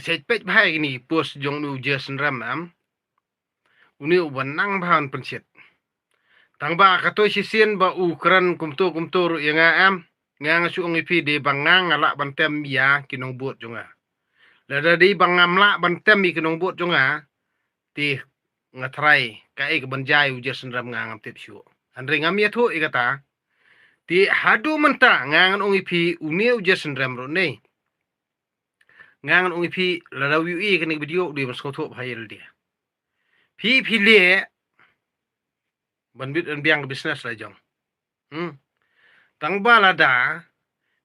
pet bhai ni pos jong nu Jason Ram am uni wanang bhan pensit tang ba katoi sisien ba ukran kumto ru yanga am ngang su ngi pi de bangang ala bantem ya kinong bot jonga la di bangam la bantem mi kinong bot jonga ti ngatrai kai ke banjai u Jason Ram ngang tip shu andre ngam ya thu ikata ti hadu menta ngang ngi pi uni u Jason Ram ro nei ngang ngi pi la rawi i kini video di mas ko thu bhail dia pi le ban bit en biang business la jong tang ba la da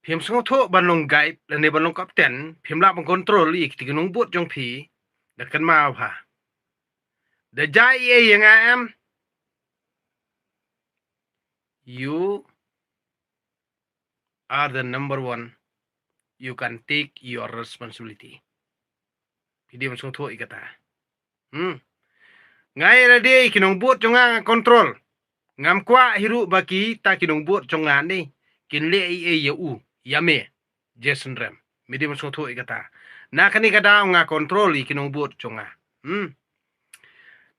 phim song tho ban long gai la ne ban long kapten phim la ban control i ti nong bot jong phi da kan ma pha da jai e yang am you are the number one you can take your responsibility video mas song tho i kata ngai ra de kinong bot jonga control ngam kwa hiru baki ta kinong bot jonga ni kin le e ya u yame Jason Ram midi mas tho ikata na kani kada nga control i kinong bot jonga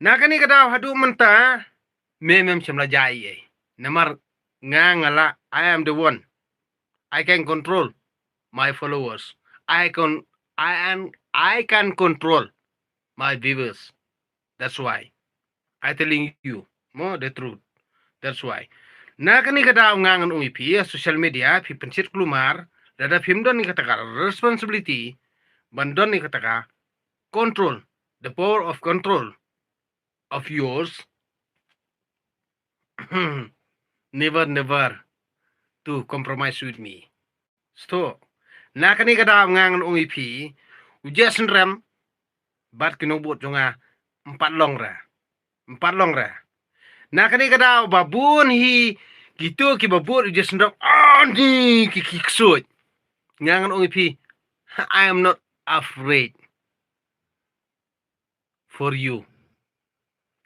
na kani kada hadu menta mem chamla jai e namar nga ngala I am the one I can control my followers I can control my viewers. That's why I telling you more the truth. That's why. Na kani kada ngangan ungi pi social media pi pencit kelumar dada film don ni kata responsibility bandon ni kata control the power of control of yours never to compromise with me. So na kani kada ngangan ungi pi Jason Ram bat kinong bot jonga 4 long ra na kani kada babun hi gitu ki babut Jason Ram ni ki kiksut ngangan ungi pi I am not afraid for you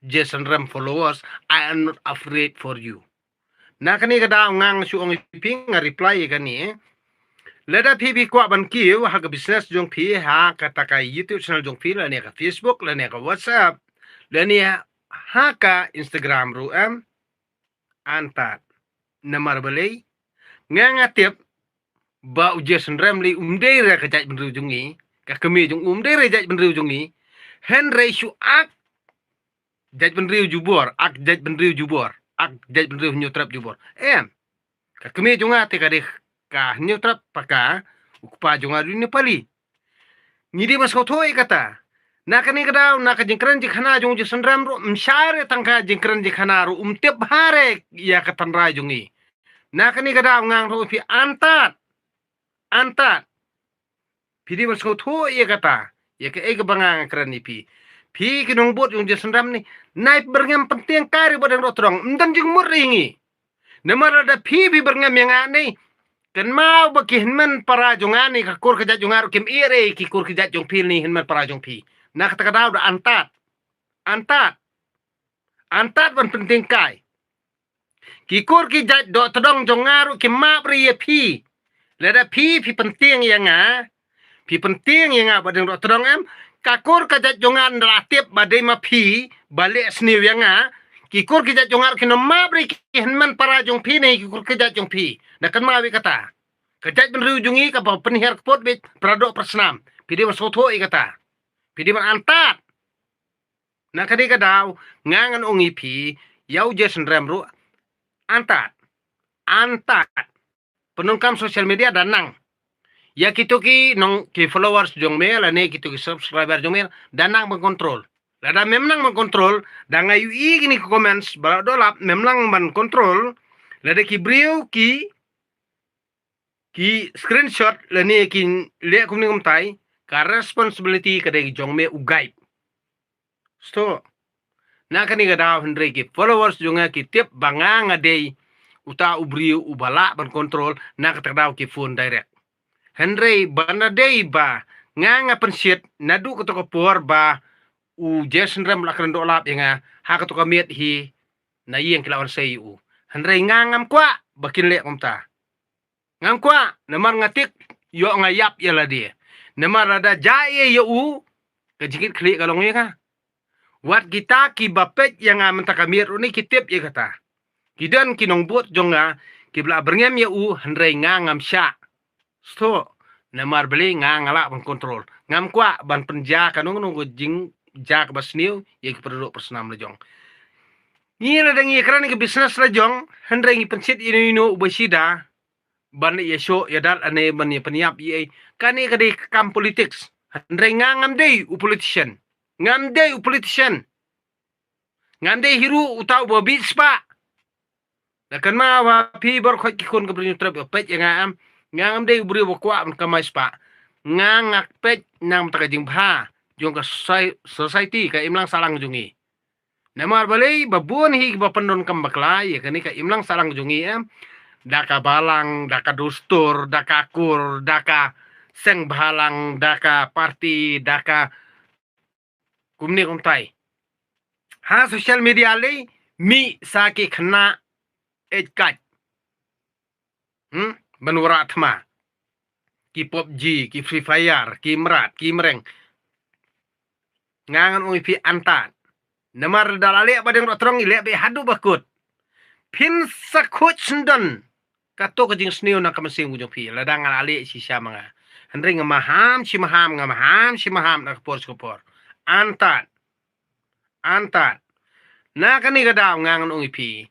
Jason Ram followers I am not afraid for you na kani kada ngang su ungi pi nga reply kani leda pi kwa ban kiu ha ka business jong pi ha kata ka YouTube channel jong pi la ne ka Facebook la ne ka WhatsApp la ne ha ka Instagram ru am antat namar balai nga tip ba u Jason Ram li umdei ra ka jaj benru jungi ka kemi jong umdei ra jaj benru jungi Henry su ak jaj benru jubor ak jaj benru jubor ak jaj benru nyotrap jubor ka kemi jonga te ka de ka nyotrap paka ukpa jonga ni pali ngidi mas ko thoi kata na kani kada na ka jingkran jikhana jong Jason Ram ro mshare tangka jingkran jikhana ro umtep hare ya katan ra jongi na kani kada ngang ro pi antat pidi mas ko thoi kata ya ke ega bangang kran ni pi kinong bot jong Jason Ram ni naip berngam penting kari bodang ro trong ndan jing mur ringi namara da pi berngam yang ani kan mau baki hinman para jongani ka kur kejat jongar kim ire ki kur kejat jong pil ni hinman para jong pi na kata kada udah antat ban penting kai ki kur kejat do todong jongaru kim ma pri pi leda pi penting yang badeng do todong am ka kur kejat jongan ratip badai ma pi balik sniw yang ki kur kejat jongar kin ma pri ki hinman para jong pi ni ki kur kejat jong pi na kan ma wi kata kejat benriu jungi ka penihar kepot bit pradok persnam pidi masotho i kata pidi man antat na kadi kadaw ngangan ungi pi yau Jason Ram ru antat penungkam social media danang ya kitu ki nong ki followers jong mel ane kitu ki subscriber jong mel danang mengkontrol lada memang mengkontrol danga yu i gini comments bala dolap memang mengkontrol lada ki brio ki screenshot lani kin le kum ni tai ka responsibility ka de jong me ugai sto na kani ga daw hendre ki followers jonga ki tip banganga de uta ubri ubala ban control na ka daw ki phone direct hendre bana de ba nganga pensiet nadu ko to por ba u Jason Ram lakran do lap nga ha ka to miet hi na yeng kilawan sei u hendre ngangam kwa bakin le komta ngam kwa namar ngatik yo ngayap yala dia Nama rada jaya ya kejikit klik kalong ya ka. Wat kita ki bapet yang mentah kamir ni kitip ya kata. Kidan kinong buat jonga kibla berngam ya handrai ngam sya. Sto namar beli ngalak kontrol. Ngam kwa ban penja kanong nunggu jing jak basniu ya ki produk personam lejong. Ni rada ngi kerana ke bisnes lejong handrai ngi pensit ino ubasida ban ya show ya dal ane ban ya peniap ye kani kadi kam politics handrai ngam dei politician. Ngam dei politician. Ngam dei hiru utau bobi spa. Lakan ma wa pi bar khot ki kon ka brin trap pet yang ngam dei buri bo kwa ka mai spa. Ngak pet nang ta jing pha jong ka society ka imlang salang jungi. Namar balai babun hi ba pendon kam bakla ya kani ka imlang salang jungi daka balang, daka dustur, daka kur, daka seng balang, daka parti, daka kumni kumtai. Ha social media le mi saki khna ejkat. Banura thma. Ki PUBG, ki Free Fire, ki Merat, ki Mereng. Ngangan ui pi antat. Namar dalale badeng rotrong ile be hadu bakut. Pin sakut sendan. Kato kajing sniu na kamasing ujung pi. Ladang ale si manga. Henry ngamaham si maham na kapor. Antat. Na kani kadaw ngangan ui pi.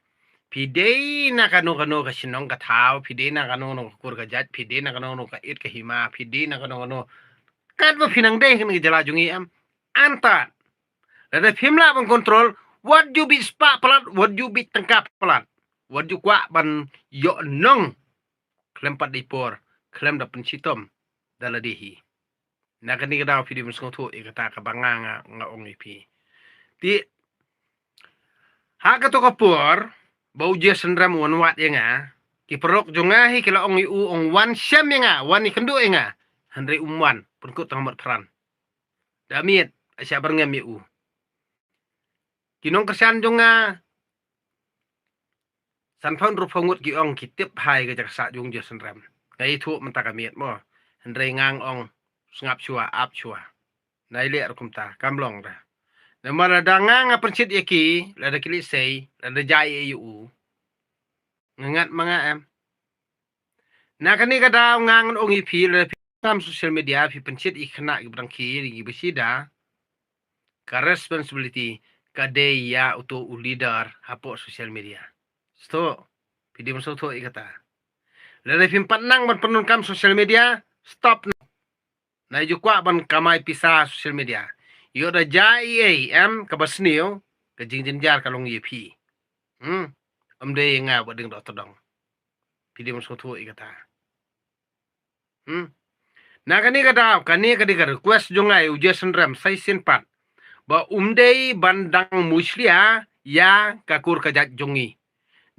Pide na kano ka sinong katao. Pide na kano kur kajat. Pide na kano ka it kahima. Pide na kano kat ba pinang day kani jala jungi antat. Ada pimla bang kontrol, what you be spa pelat, what you be tengkap pelat, what you kuat ban yo nong, klem pat dipor, klem da pensitom, dala dehi. Nak ni kada video meskong tu, ikata kabanga nga ong ipi. Ti, haka to kapor, bau je sendram wan wat ya nga, ki perok jonga hi kila ong iu ong wan syam ya nga, wan ikendu ya nga, handre umwan, pun tang mat peran. Damit, asya berngam iu. Kinong kersan jonga sanfan rupangut ki ong kitip hai ke jaksa jong je senram. Ngai thu menta kamiet mo. Hendrei ngang ong sngap chua ap chua. Nai le rukum ta kamlong da. Namara dangang apercit yaki lada kili sei lada jai yu. Ngangat mga Nakani kada ngang ong ipi lada tam social media pi pencit ikna gibrang kiri gibesida. Ka responsibility kade ya uto leader hapo social media. Sto, pidi mo to ikata. Lada pimpat nang ban penun kam social media, stop. Na jukwa ban kamay pisa social media. Yo da jai kabasniyo ka jingjinjar kalong yepi. Amde nga bading do todong. Pidi mo to ikata. Na kani kada request jongai ujasan ram sai sinpat. Ba umdei bandang muslia ya kakur kajat jongi.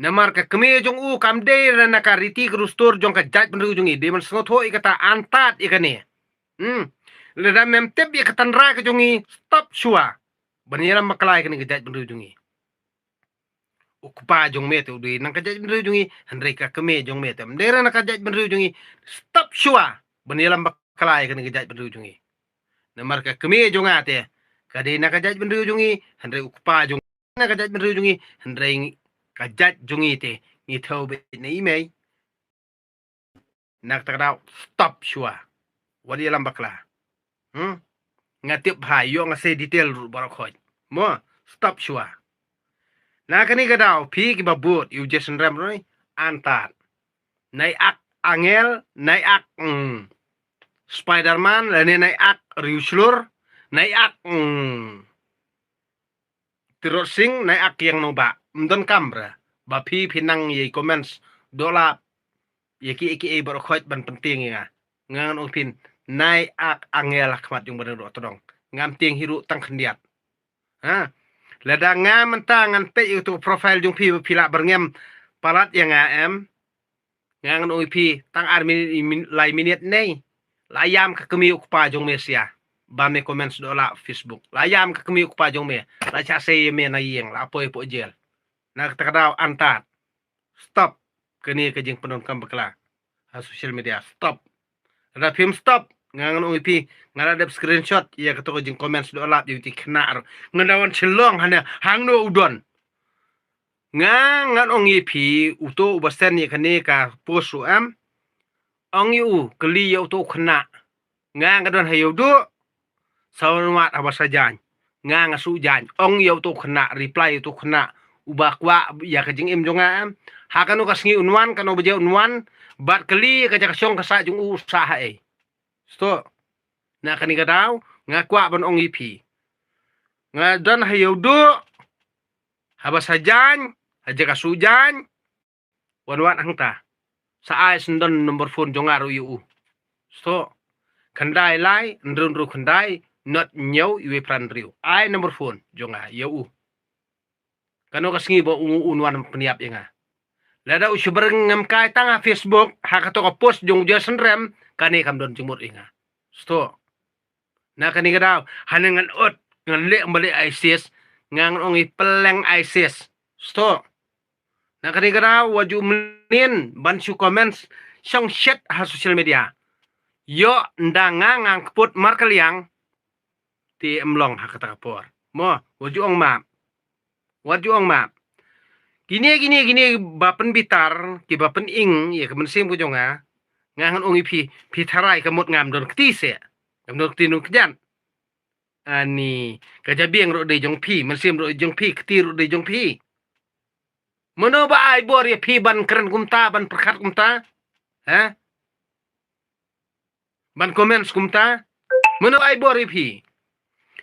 Namar ka keme jong kamde rana ka riti krustur jong ka jat benru jongi. Deman sengotho ikata antat ikane. Leda memtep ikatan ra ka jongi stop shua. Baniram makalai kani kajat benru jongi. Ukupa jong mete udui nang kajat benru jongi. Handre ka keme jong mete. Mdera na kajat benru jongi stop shua. Baniram makalai kani kajat benru jongi. Namar ka keme jong ate. Kade na kajat benru jongi, handre ukpa jong na kajat benru jongi, handre kajat jongi te ngithau be na imay. Nak takdaw stop shua. Wali alam bakla. Ngatip hai yo ngase detail barakhoy. Mo stop shua. Na kani kadaw pi ki babut yu Jason Ram roy antat. Nai ak angel, nai ak Spider-Man, lani nai ak riuslur. Naik tirot sing naik yang noba mdon kamera bapi pinang ye comments dola ye ki berkhot ban penting ya ngan upin naik angel khmat yung badan todong ngam ting hiru tang khendiat lada ngam mentangan pe itu profile yung pi pila berngem palat yang ngan upi tang armi lai minit nei layam ka kemi ukpa jong mesia ba me comments dola Facebook layam ka kemi ukpa jong me la cha se me na yeng la poi po jel na takadaw antat stop kani ka jing penon kam bakla social media stop ada film stop ngangan ongipi ngarada screenshot ya keto jing comments do lap yuti knar ngadawan celong hana hangno udon ngangan ongipi uto ubasten ya kane ka posu am ongi u keli ya uto kena ngang don hayo do sawanwat abasajan ngang sujan ong ya uto kena reply uto kena ubakwa ya kajing im jonga am hakano kasngi unwan kano beje unwan bat keli ka jakasong kasa jung usaha sto na kani gadau ngakwa ban ong ipi ngadan hayudu habasajan aja kasujan wanwan angta saai sendon nomor phone jongaru yu sto kandai lai ndrun ru kandai not nyau iwe pran riu ai nomor phone jonga yu kano kasngi bo unwan peniap inga lada usuber ngam kai tanga Facebook hakato ka post jong jasen rem kani kam don jumur inga sto na kani gadau hanengan ot ngan le mbali ISIS ngang ongi peleng ISIS sto na kani gadau waju menin ban su comments song shit ha social media yo ndanga ngang keput markaliang ti emlong hakata kapor mo waju ong map gini bapen bitar ki bapen ing ya kemensim ko jonga ngangan ongi pi tharai kamot ngam don ktise ngam don tinu kjan ani kajabiang ro de jong pi mensim ro jong pi kti ro de jong pi mono ba ai bor ya pi ban keren kumta ban perkat kumta ha ban comments kumta mono ai bor ya pi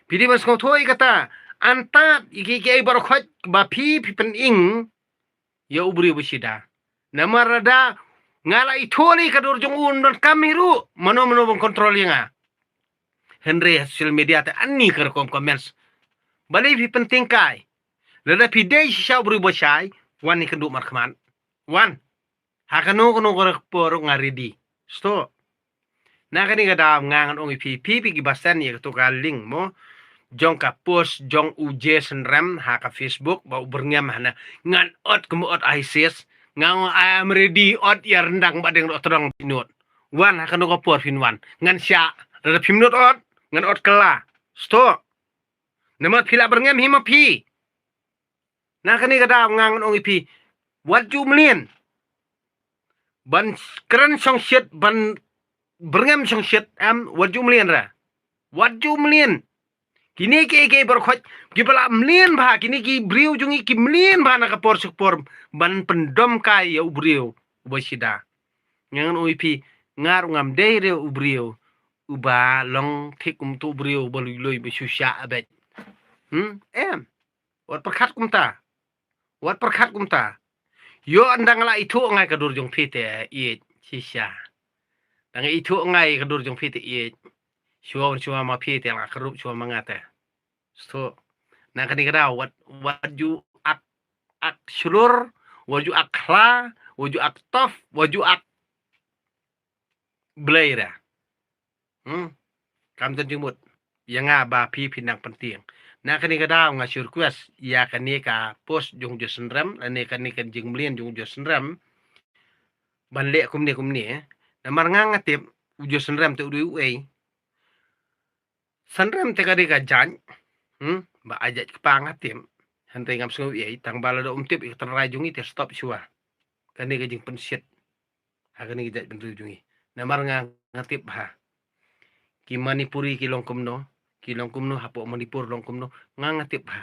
di mas ko thoi kata anta iki ai bar khot ba pi pen ing ya ubri busida namarada ngala itoli kadur jong un don kamiru mono bang kontrol yang Henry social media te ani ker comments bali fi penting kai lada pi dei sha bru bosai wan ni kendu markman wan hakano kono por ngaridi sto na kani gada ngangan ongi pi gi basan ya to link mo jong ka post jong uje senrem ha ka Facebook bau berngam hana ngan ot kemu ot ISIS ngang I am ready ot ya rendang badeng do terang pinut wan hakano ko por fin wan ngan sya lada pimnut ot ngan ot kela sto nama pila berngam hima pi na kani gada ngangan ongi pi what you mean ban keren song shit ban berngam song shit am what you mean ra what you mean kini ke berkhot gibala mlien ba kini ki briu jungi ki mlien ba na kapor supor ban pendom kai ya ubriu ubasida ngangan ongi pi ngar ngam deire ubriu uba long thikum tu brio bolui besusya abet em wat perkat kumta yo andang la itu ngai kadur jong pite i sisya dang itu ngai kadur jong pite i shua ma pite la kerup shua mangata so na kani kada wat ju ak shulur waju akla waju aktof waju ak blaira kam tan jumut yang ba pi pinang penting na kani kada nga request ya kani ka post jong josenram ane kani kan jing mlien jong josenram ban le kumni na mar nga ngatip josenram te udu ei sanram te kadi ka jan ba ajat kepang hatim hante ngam sngau ei tang bala do umtip ik terai jungi te stop shua kani ka jing pensit ha kani jat bentu jungi na mar nga ngatip ha ki manipuri ki longkumno hapo manipur longkumno ngangatip ha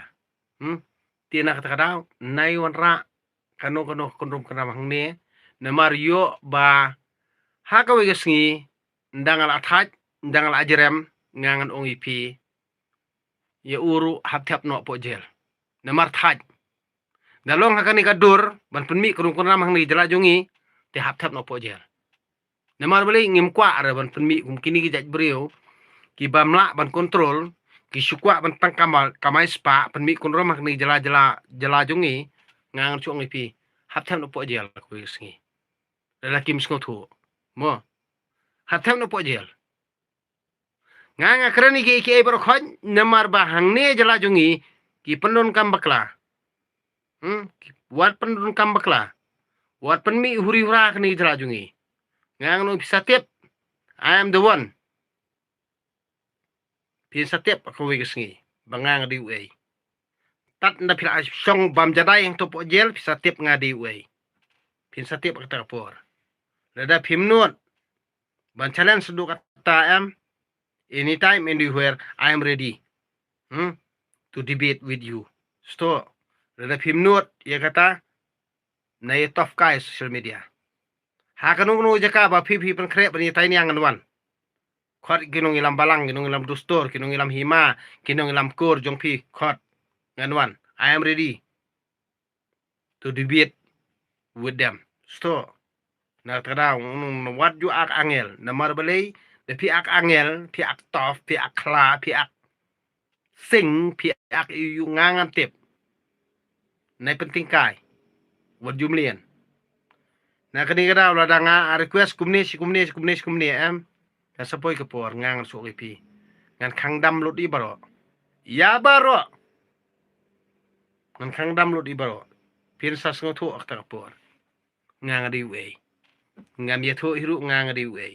tina kata kadau nai wanra kano kondom kana mangne na mario ba haka wegesngi ndangal athaj ndangal ajerem ngangan ongi pi ya uru hap no po jel na mar thaj dalong hakani kadur ban penmi kurung kuna mangni jela jungi te hap no po jel na mar bali ngim kwa ara ban penmi kini ki jaj brio ki bamla ban kontrol ki sukwa ban tang kamai spa penmi kun romah ni jela jungi ngang chuang ipi hap no po jel ko isngi lelaki misngotu mo hap no po jel ngang akrani ki bro khon namar ba hangne jela jungi ki pendon kam bakla wat pendon kam bakla wat penmi huri hura kni jela jungi ngang no bisa tip I am the one pin setiap aku wigesngi bangang di way tat na pila song bam jadai yang topo jel pin setiap ngadi way pin setiap kata por lada pimnut ban challenge du kata am anytime anywhere I am ready to debate with you sto lada pimnut ya kata na tof kai social media ha kanung nu jaka ba pipi pen krep ni tai niang anwan khot ginung ilam balang ginung ilam dustor ginung ilam hima ginung ilam kur jong pi khot nganwan I am ready to debate with them sto na tada what you ak angel na marbelei de pi ak angel pi ak tof pi ak kla pi ak sing pi ak yu ngangan tip na penting kai what you mlian na kani kada la danga request kumni em ka sapoi ke por ngangan su pi ngan khang dam lut i baro ya baro ngan khang dam lut i baro pin sas ngo thu ak ta por ngang di we ngam ye thu hiru ngang di we